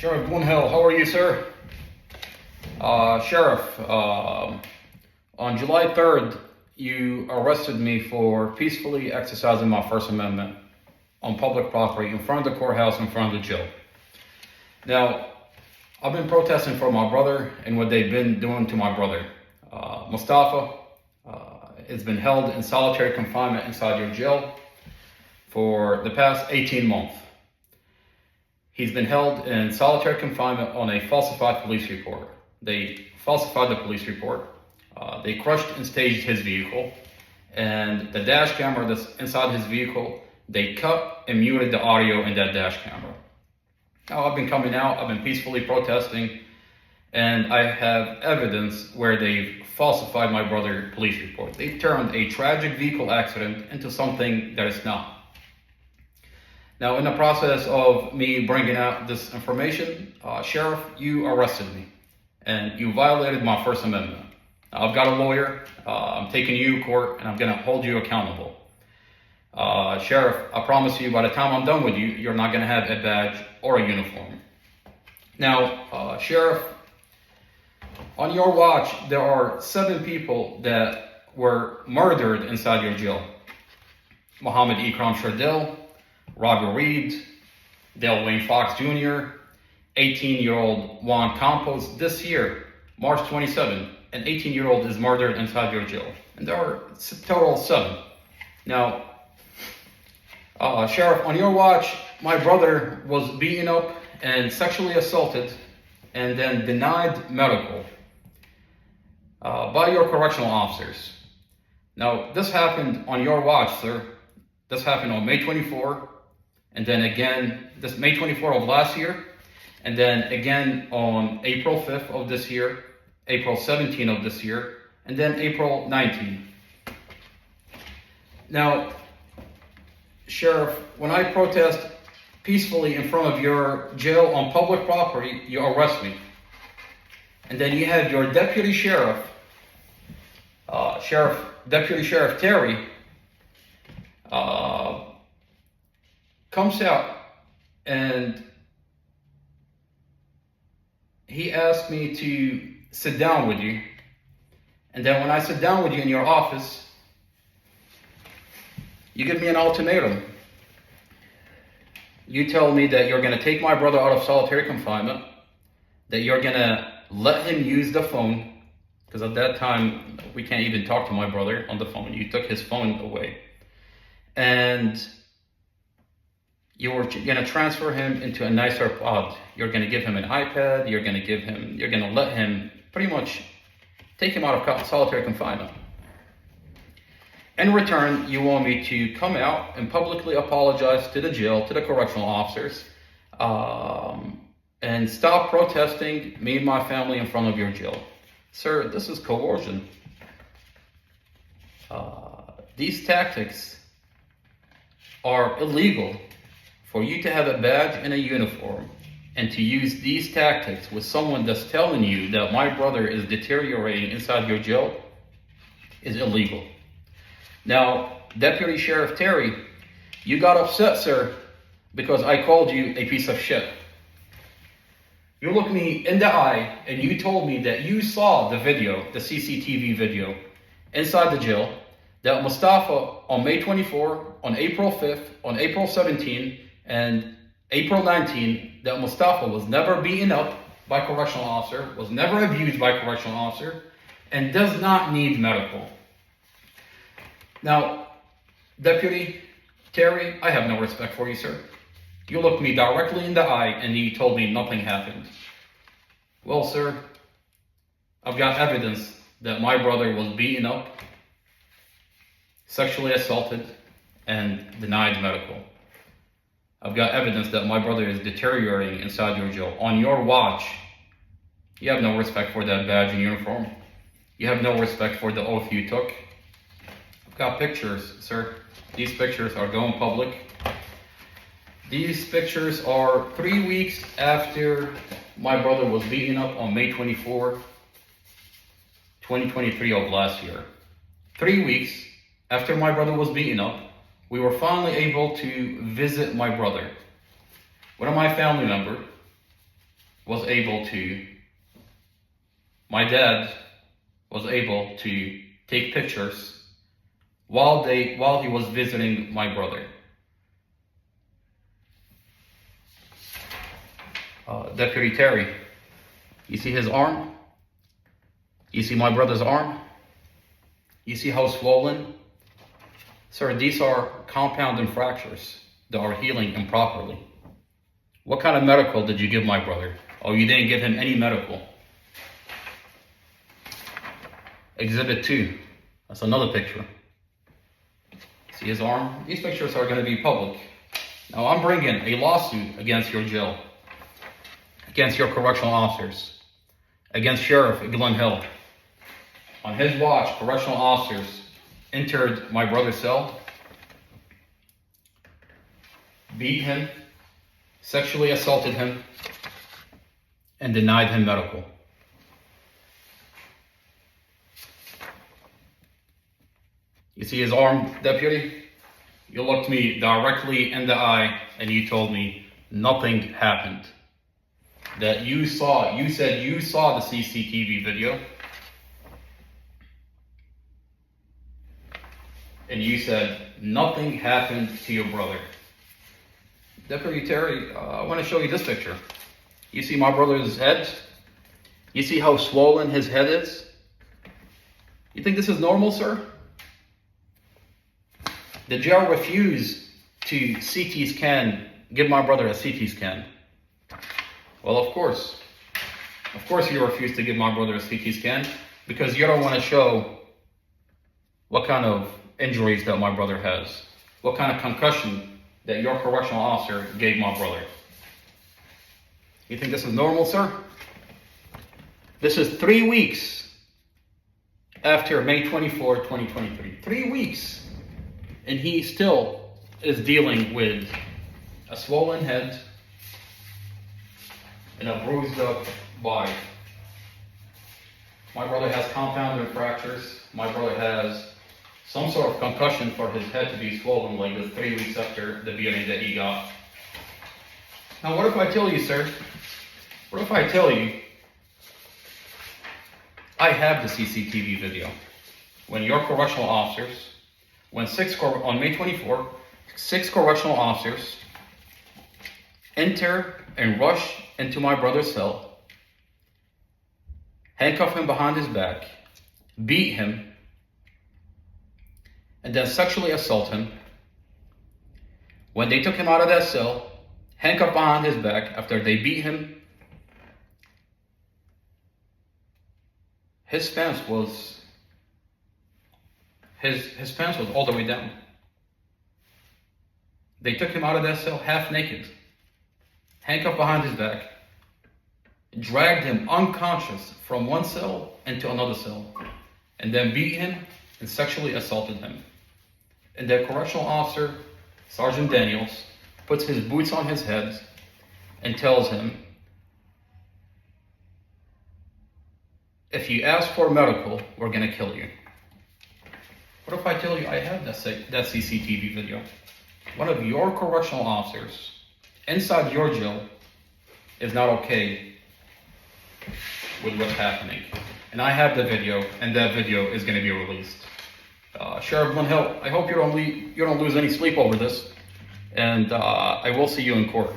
Sheriff Glenhill, how are you, sir? Sheriff, on July 3rd, you arrested me for peacefully exercising my First Amendment on public property in front of the courthouse, in front of the jail. Now, I've been protesting for my brother and what they've been doing to my brother. Mustafa has been held in solitary confinement inside your jail for the past 18 months. He's been held in solitary confinement on a falsified police report. They falsified the police report. They crushed and staged his vehicle, and the dash camera that's inside his vehicle, they cut and muted the audio in that dash camera. Now, I've been coming out, I've been peacefully protesting, and I have evidence where they've falsified my brother's police report. They've turned a tragic vehicle accident into something that it's not. Now, in the process of me bringing out this information, Sheriff, you arrested me and you violated my First Amendment. Now, I've got a lawyer, I'm taking you to court, and I'm gonna hold you accountable. Sheriff, I promise you, by the time I'm done with you, you're not gonna have a badge or a uniform. Now, Sheriff, on your watch, there are 7 people that were murdered inside your jail. Muhammad Ikram Shardil, Roger Reed, Dale Wayne Fox Jr., 18-year-old Juan Campos. This year, March 27, an 18-year-old is murdered inside your jail. And there are a total of 7. Now, Sheriff, on your watch, my brother was beaten up and sexually assaulted and then denied medical by your correctional officers. Now, this happened on your watch, sir. This happened on May 24, and then again, this May 24 of last year, and then again on April 5th of this year, April 17 of this year, and then April 19. Now, Sheriff, when I protest peacefully in front of your jail on public property, you arrest me. And then you have your deputy sheriff, Deputy Sheriff Terry, comes out and he asked me to sit down with you. And then when I sit down with you in your office, you give me an ultimatum. You tell me that you're going to take my brother out of solitary confinement, that you're going to let him use the phone, because at that time we can't even talk to my brother on the phone. You took his phone away. And you were going to transfer him into a nicer pod. You're going to give him an iPad. You're going to let him pretty much take him out of solitary confinement. In return, you want me to come out and publicly apologize to the jail, to the correctional officers, and stop protesting me and my family in front of your jail. Sir, this is coercion. These tactics are illegal. For you to have a badge and a uniform and to use these tactics with someone that's telling you that my brother is deteriorating inside your jail is illegal. Now, Deputy Sheriff Terry, you got upset, sir, because I called you a piece of shit. You looked me in the eye and you told me that you saw the video, the CCTV video, inside the jail, that Mustafa on May 24, on April 5th, on April 17, and April 19, that Mustafa was never beaten up by a correctional officer, was never abused by a correctional officer, and does not need medical. Now, Deputy Terry, I have no respect for you, sir. You looked me directly in the eye and you told me nothing happened. Well, sir, I've got evidence that my brother was beaten up, sexually assaulted, and denied medical. I've got evidence that my brother is deteriorating inside your jail. On your watch, you have no respect for that badge and uniform. You have no respect for the oath you took. I've got pictures, sir. These pictures are going public. These pictures are 3 weeks after my brother was beaten up on May 24, 2023 of last year. 3 weeks after my brother was beaten up, we were finally able to visit my brother. One of my family members was able to, my dad was able to take pictures while he was visiting my brother. Deputy Terry, you see his arm? You see my brother's arm? You see how swollen? Sir, these are compounding fractures that are healing improperly. What kind of medical did you give my brother? Oh, you didn't give him any medical. Exhibit 2. That's another picture. See his arm? These pictures are going to be public. Now I'm bringing a lawsuit against your jail, against your correctional officers, against Sheriff Glen Hill. On his watch, correctional officers entered my brother's cell, beat him, sexually assaulted him, and denied him medical. You see his arm, deputy? You looked me directly in the eye and you told me nothing happened. That you said you saw the CCTV video. And you said nothing happened to your brother. Deputy Terry, I want to show you this picture. You see my brother's head? You see how swollen his head is? You think this is normal, sir? The jail refused to CT scan, give my brother a CT scan. Well, of course you refused to give my brother a CT scan because you don't want to show what kind of injuries that my brother has, what kind of concussion that your correctional officer gave my brother. You think this is normal, sir? This is 3 weeks after May 24, 2023. 3 weeks. And he still is dealing with a swollen head and a bruised up body. My brother has compounded fractures. My brother has some sort of concussion for his head to be swollen like this 3 weeks after the beating that he got. Now what if I tell you, sir? What if I tell you I have the CCTV video when your correctional officers, on May 24, 6 correctional officers enter and rush into my brother's cell, handcuff him behind his back, beat him, and then sexually assault him. When they took him out of that cell, handcuffed behind his back after they beat him, his pants was all the way down. They took him out of that cell half naked, handcuffed behind his back, dragged him unconscious from one cell into another cell, and then beat him and sexually assaulted him. And the correctional officer, Sergeant Daniels, puts his boots on his head and tells him, if you ask for medical, we're gonna kill you. What if I tell you I have that CCTV video? One of your correctional officers inside your jail is not okay with what's happening. And I have the video, and that video is going to be released. Sheriff Glen Hill, I hope you don't lose any sleep over this, and I will see you in court.